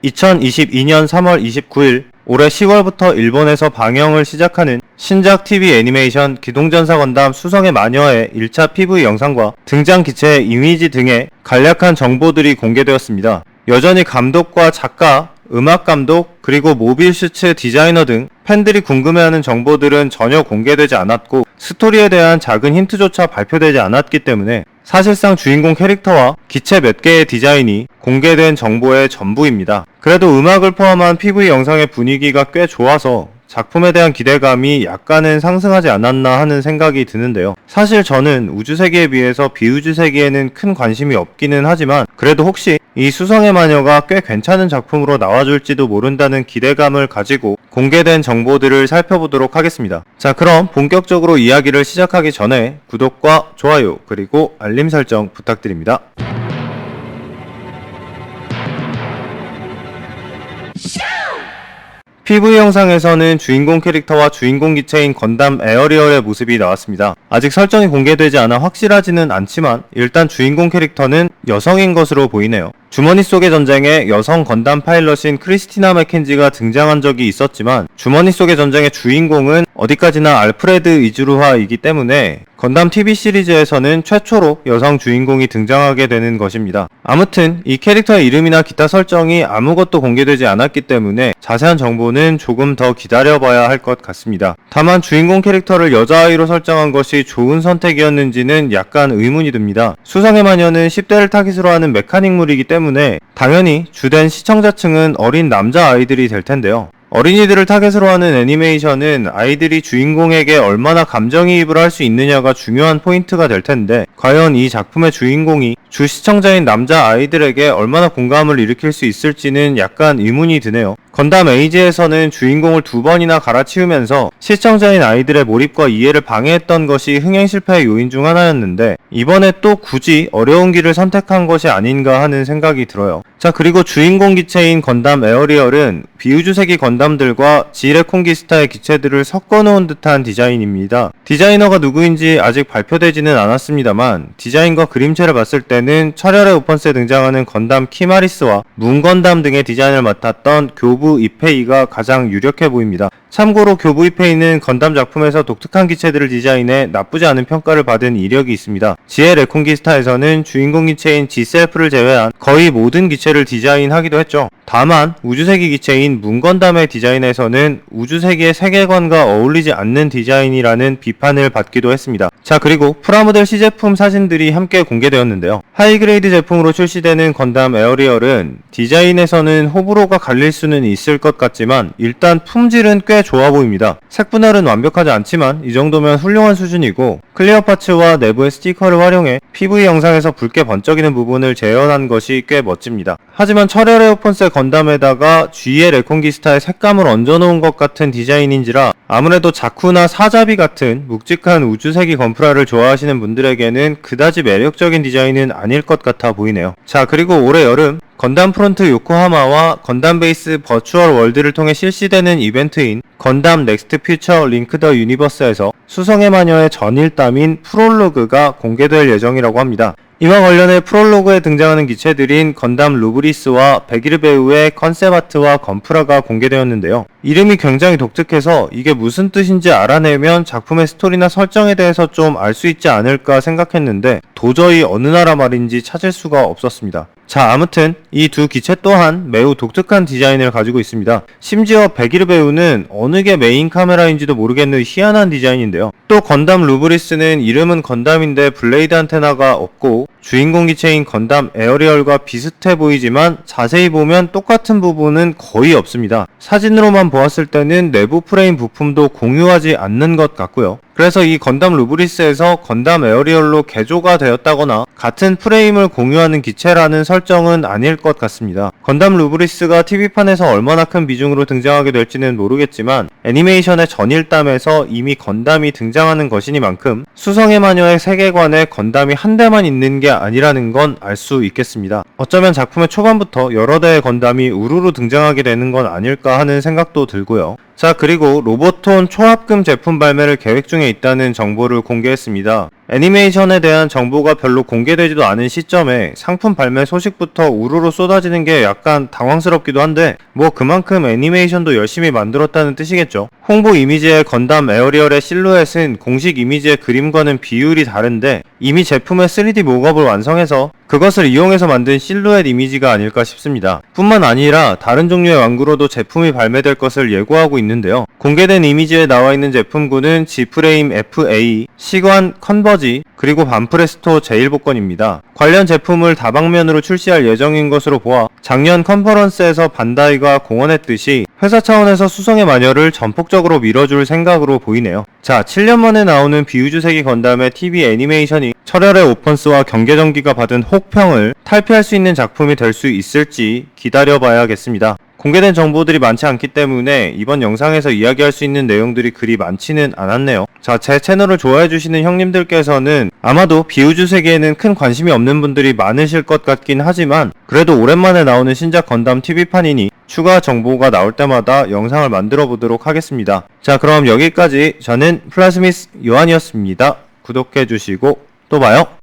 2022년 3월 29일 올해 10월부터 일본에서 방영을 시작하는 신작 TV 애니메이션 기동전사 건담 수성의 마녀의 1차 PV 영상과 등장 기체의 이미지 등의 간략한 정보들이 공개되었습니다. 여전히 감독과 작가, 음악 감독, 그리고 모빌 슈츠 디자이너 등 팬들이 궁금해하는 정보들은 전혀 공개되지 않았고 스토리에 대한 작은 힌트조차 발표되지 않았기 때문에 사실상 주인공 캐릭터와 기체 몇 개의 디자인이 공개된 정보의 전부입니다. 그래도 음악을 포함한 PV 영상의 분위기가 꽤 좋아서 작품에 대한 기대감이 약간은 상승하지 않았나 하는 생각이 드는데요. 사실 저는 우주세계에 비해서 비우주세계에는 큰 관심이 없기는 하지만 그래도 혹시 이 수성의 마녀가 꽤 괜찮은 작품으로 나와줄지도 모른다는 기대감을 가지고 공개된 정보들을 살펴보도록 하겠습니다. 자, 그럼 본격적으로 이야기를 시작하기 전에 구독과 좋아요 그리고 알림 설정 부탁드립니다. PV 영상에서는 주인공 캐릭터와 주인공 기체인 건담 에어리얼의 모습이 나왔습니다. 아직 설정이 공개되지 않아 확실하지는 않지만 일단 주인공 캐릭터는 여성인 것으로 보이네요. 주머니 속의 전쟁에 여성 건담 파일럿인 크리스티나 맥켄지가 등장한 적이 있었지만 주머니 속의 전쟁의 주인공은 어디까지나 알프레드 이즈루하이기 때문에 건담 TV 시리즈에서는 최초로 여성 주인공이 등장하게 되는 것입니다. 아무튼 이 캐릭터의 이름이나 기타 설정이 아무것도 공개되지 않았기 때문에 자세한 정보는 조금 더 기다려봐야 할 것 같습니다. 다만 주인공 캐릭터를 여자아이로 설정한 것이 좋은 선택이었는지는 약간 의문이 듭니다. 수성의 마녀는 10대를 타깃으로 하는 메카닉물이기 때문에 당연히 주된 시청자층은 어린 남자아이들이 될 텐데요. 어린이들을 타겟으로 하는 애니메이션은 아이들이 주인공에게 얼마나 감정이입을 할 수 있느냐가 중요한 포인트가 될 텐데 과연 이 작품의 주인공이 주 시청자인 남자 아이들에게 얼마나 공감을 일으킬 수 있을지는 약간 의문이 드네요. 건담 에이지에서는 주인공을 2번이나 갈아치우면서 시청자인 아이들의 몰입과 이해를 방해했던 것이 흥행 실패의 요인 중 하나였는데 이번에 또 굳이 어려운 길을 선택한 것이 아닌가 하는 생각이 들어요. 자, 그리고 주인공 기체인 건담 에어리얼은 비우주세기 건담들과 지레콩기스타의 기체들을 섞어놓은 듯한 디자인입니다. 디자이너가 누구인지 아직 발표되지는 않았습니다만 디자인과 그림체를 봤을 때는 철혈의 오펀스에 등장하는 건담 키마리스와 문건담 등의 디자인을 맡았던 교부 이페이가 가장 유력해 보입니다. 참고로 교부 이페이는 건담 작품에서 독특한 기체들을 디자인해 나쁘지 않은 평가를 받은 이력이 있습니다. 지의 레콘기스타에서는 주인공 기체인 지셀프를 제외한 거의 모든 기체를 디자인하기도 했죠. 다만 우주세기 기체인 문건담의 디자인에서는 우주세기의 세계관과 어울리지 않는 디자인이라는 비판을 받기도 했습니다. 자, 그리고 프라모델 시제품 사진들이 함께 공개되었는데요. 하이그레이드 제품으로 출시되는 건담 에어리얼은 디자인에서는 호불호가 갈릴 수는 있을 것 같지만 일단 품질은 꽤 좋아 보입니다. 색분할은 완벽하지 않지만 이 정도면 훌륭한 수준이고 클리어 파츠와 내부의 스티커를 활용해 PV 영상에서 붉게 번쩍이는 부분을 재현한 것이 꽤 멋집니다. 하지만 철혈의 오펀스의 건담에다가 G의 레콘기스타의 색감을 얹어놓은 것 같은 디자인인지라 아무래도 자쿠나 사자비 같은 묵직한 우주세기 건프라를 좋아하시는 분들에게는 그다지 매력적인 디자인은 아닐 것 같아 보이네요. 자, 그리고 올해 여름 건담 프론트 요코하마와 건담 베이스 버추얼 월드를 통해 실시되는 이벤트인 건담 넥스트 퓨처 링크 더 유니버스에서 수성의 마녀의 전일담인 프롤로그가 공개될 예정이라고 합니다. 이와 관련해 프롤로그에 등장하는 기체들인 건담 루브리스와 백일 배우의 컨셉 아트와 건프라가 공개되었는데요. 이름이 굉장히 독특해서 이게 무슨 뜻인지 알아내면 작품의 스토리나 설정에 대해서 좀 알 수 있지 않을까 생각했는데 도저히 어느 나라 말인지 찾을 수가 없었습니다. 자, 아무튼 이 두 기체 또한 매우 독특한 디자인을 가지고 있습니다. 심지어 백일 배우는 어느 게 메인 카메라인지도 모르겠는 희한한 디자인인데요. 또 건담 루브리스는 이름은 건담인데 블레이드 안테나가 없고 주인공 기체인 건담 에어리얼과 비슷해 보이지만 자세히 보면 똑같은 부분은 거의 없습니다. 사진으로만 보았을 때는 내부 프레임 부품도 공유하지 않는 것 같고요. 그래서 이 건담 루브리스에서 건담 에어리얼로 개조가 되었다거나 같은 프레임을 공유하는 기체라는 설정은 아닐 것 같습니다. 건담 루브리스가 TV판에서 얼마나 큰 비중으로 등장하게 될지는 모르겠지만 애니메이션의 전일담에서 이미 건담이 등장하는 것이니만큼 수성의 마녀의 세계관에 건담이 한 대만 있는 게 아니라는 건 알 수 있겠습니다. 어쩌면 작품의 초반부터 여러 대의 건담이 우르르 등장하게 되는 건 아닐까 하는 생각도 들고요. 자, 그리고 로보톤 초합금 제품 발매를 계획 중에 있다는 정보를 공개했습니다. 애니메이션에 대한 정보가 별로 공개되지도 않은 시점에 상품 발매 소식부터 우르르 쏟아지는 게 약간 당황스럽기도 한데 뭐 그만큼 애니메이션도 열심히 만들었다는 뜻이겠죠. 홍보 이미지의 건담 에어리얼의 실루엣은 공식 이미지의 그림과는 비율이 다른데 이미 제품의 3D 모업을 완성해서 그것을 이용해서 만든 실루엣 이미지가 아닐까 싶습니다. 뿐만 아니라 다른 종류의 완구로도 제품이 발매될 것을 예고하고 있는데요. 공개된 이미지에 나와 있는 제품군은 G프레임 FA, 시관 컨버지, 그리고 반프레스토 제1복권입니다. 관련 제품을 다방면으로 출시할 예정인 것으로 보아 작년 컨퍼런스에서 반다이가 공언했듯이 회사 차원에서 수성의 마녀를 전폭적으로 밀어줄 생각으로 보이네요. 자, 7년 만에 나오는 비우주세기 건담의 TV 애니메이션이 철혈의 오펀스와 경계전기가 받은 혹평을 탈피할 수 있는 작품이 될 수 있을지 기다려봐야겠습니다. 공개된 정보들이 많지 않기 때문에 이번 영상에서 이야기할 수 있는 내용들이 그리 많지는 않았네요. 자, 제 채널을 좋아해주시는 형님들께서는 아마도 비우주 세계에는 큰 관심이 없는 분들이 많으실 것 같긴 하지만 그래도 오랜만에 나오는 신작 건담 TV판이니 추가 정보가 나올 때마다 영상을 만들어 보도록 하겠습니다. 자, 그럼 여기까지 저는 플라스미스 요한이었습니다. 구독해주시고 또 봐요.